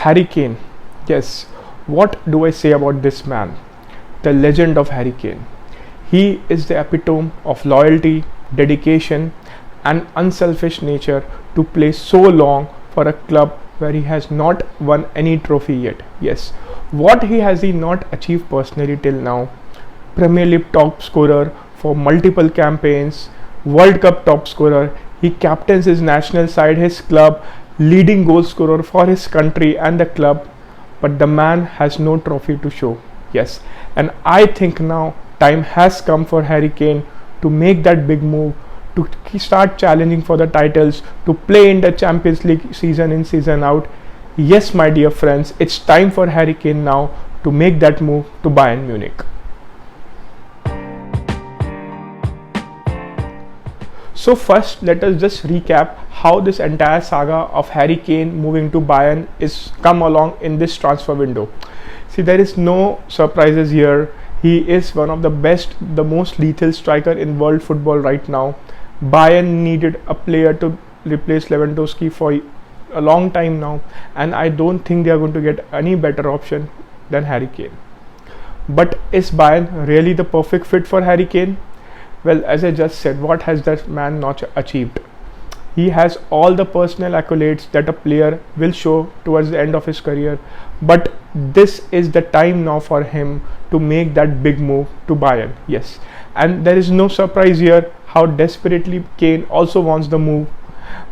Harry Kane. Yes, what do I say about this man? The legend of Harry Kane. He is the epitome of loyalty, dedication, and unselfish nature to play so long for a club where he has not won any trophy yet. Yes, what has he not achieved personally till now? Premier League top scorer for multiple campaigns, World Cup top scorer. He captains his national side, his club, leading goal scorer for his country and the club. But the man has no trophy to show. Yes, and I think now time has come for Harry Kane to make that big move, to start challenging for the titles, to play in the Champions League season in, season out. Yes, my dear friends, it's time for Harry Kane now to make that move to Bayern Munich. So first, let us just recap how this entire saga of Harry Kane moving to Bayern is come along in this transfer window. See, there is no surprises here. He is one of the best, the most lethal striker in world football right now. Bayern needed a player to replace Lewandowski for a long time now, and I don't think they are going to get any better option than Harry Kane. But is Bayern really the perfect fit for Harry Kane? Well, as I just said, what has that man not achieved? He has all the personal accolades that a player will show towards the end of his career, but this is the time now for him to make that big move to Bayern. Yes, and there is no surprise here how desperately Kane also wants the move.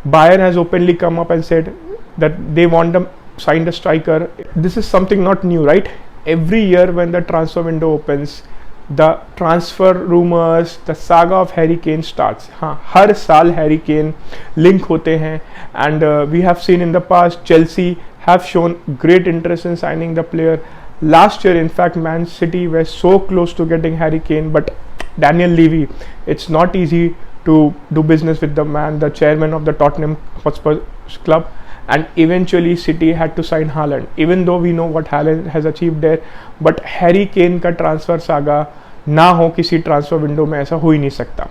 Bayern has openly come up and said that they want to sign a striker. This is something not new, right? Every year when the transfer window opens, the transfer rumors, the saga of Harry Kane starts. हर साल Harry Kane link होते हैं, and we have seen in the past Chelsea have shown great interest in signing the player. Last year, in fact, Man City were so close to getting Harry Kane, but Daniel Levy, it's not easy to do business with the man, the chairman of the Tottenham Hotspur club, and eventually City had to sign Haaland. Even though we know what Haaland has achieved there, but Harry Kane का transfer saga ना हो किसी transfer window में, ऐसा हो ही नहीं सकता.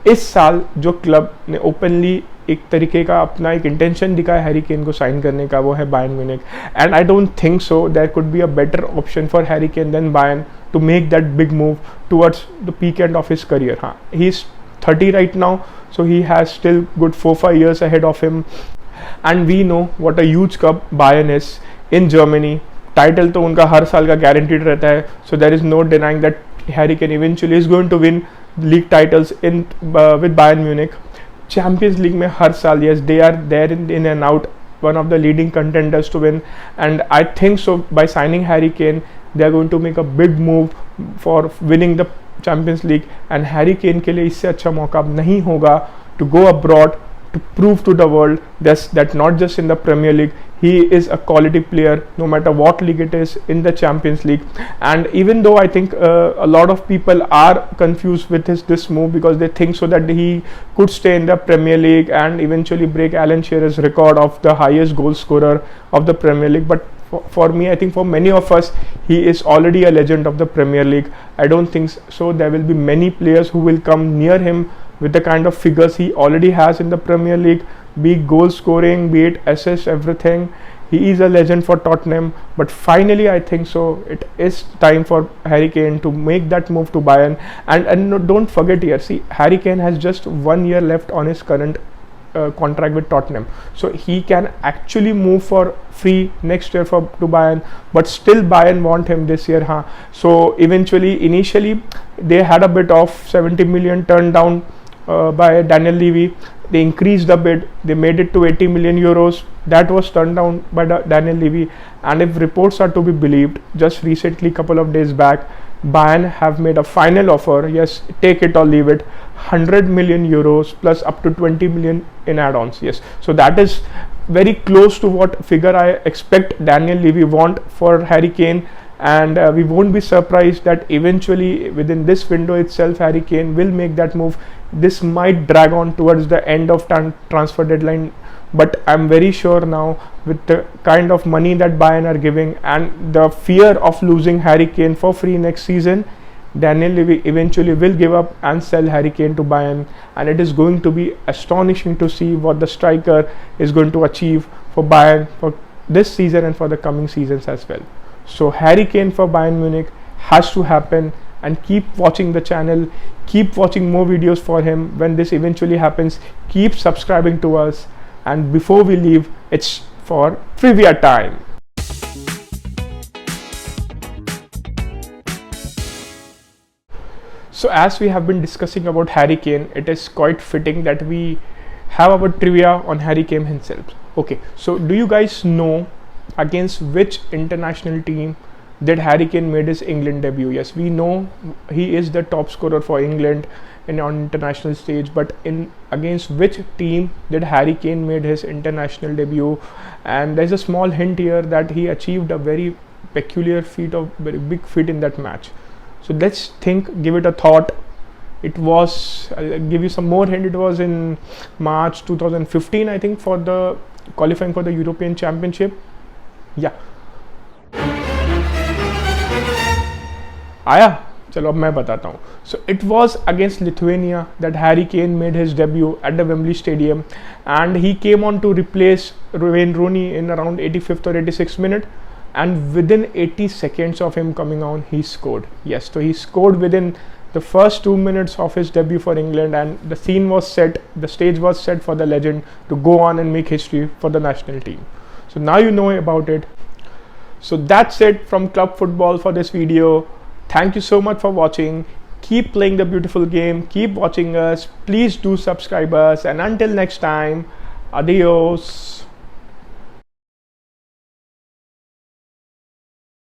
इस साल जो क्लब ने ओपनली एक तरीके का अपना एक इंटेंशन दिखाया हैरी केन को साइन करने का, वो है Bayern Munich. And I don't think so there could be a better option for Harry Kane than Bayern to make that big move towards the peak end of his career. He's 30 right now, so he has still good 4-5 years ahead of him, and we know what a huge club Bayern is in Germany. Title तो उनका हर साल का guaranteed रहता है, so there is no denying that Harry Kane eventually is going to win league titles in with Bayern Munich. Champions League में हर साल, yes, they are there in and out, one of the leading contenders to win, and I think so by signing Harry Kane they are going to make a big move for winning the Champions League. And Harry Kane के लिए इससे अच्छा मौका अब नहीं होगा to go abroad to prove to the world that not just in the Premier League, he is a quality player no matter what league it is in the Champions League. And even though I think a lot of people are confused with this move, because they think so that he could stay in the Premier League and eventually break Alan Shearer's record of the highest goal scorer of the Premier League, but for me, I think for many of us, he is already a legend of the Premier League. I don't think so there will be many players who will come near him with the kind of figures he already has in the Premier League, be it goal scoring, be it assists, everything. He is a legend for Tottenham, but finally I think so it is time for Harry Kane to make that move to Bayern. And no, don't forget here, see, Harry Kane has just 1 year left on his current contract with Tottenham, so he can actually move for free next year to Bayern, but still Bayern want him this year. So eventually, initially they had a bid of 70 million turned down by Daniel Levy. They increased the bid, they made it to 80 million euros. That was turned down by Daniel Levy, and if reports are to be believed, just recently, couple of days back, Bayern have made a final offer, yes, take it or leave it, 100 million euros plus up to 20 million in add-ons. Yes, so that is very close to what figure I expect Daniel Levy want for Harry Kane, and we won't be surprised that eventually within this window itself Harry Kane will make that move. This might drag on towards the end of transfer deadline, but I'm very sure now with the kind of money that Bayern are giving and the fear of losing Harry Kane for free next season, Daniel Levy eventually will give up and sell Harry Kane to Bayern, and it is going to be astonishing to see what the striker is going to achieve for Bayern for this season and for the coming seasons as well. So Harry Kane for Bayern Munich has to happen, and keep watching the channel, keep watching more videos for him. When this eventually happens, keep subscribing to us. And before we leave, it's for trivia time. So as we have been discussing about Harry Kane, it is quite fitting that we have our trivia on Harry Kane himself. Okay, so do you guys know against which international team did Harry Kane made his England debut? Yes, we know he is the top scorer for England on international stage, but in against which team did Harry Kane made his international debut? And there's a small hint here that he achieved a very peculiar feat, of very big feat in that match. So let's think, give it a thought. It was, I'll give you some more hint, it was in March 2015, I think, for the qualifying for the European Championship. Yeah. आया, चलो अब मैं बताता हूँ. So it was against Lithuania that Harry Kane made his debut at the Wembley Stadium, and he came on to replace Wayne Rooney in around 85th or 86th minute. And within 80 seconds of him coming on, he scored. Yes, so he scored within the first 2 minutes of his debut for England, and the scene was set, the stage was set for the legend to go on and make history for the national team. So now you know about it. So that's it from Club Football for this video. Thank you so much for watching. Keep playing the beautiful game, keep watching us, please do subscribe us, and until next time, adios.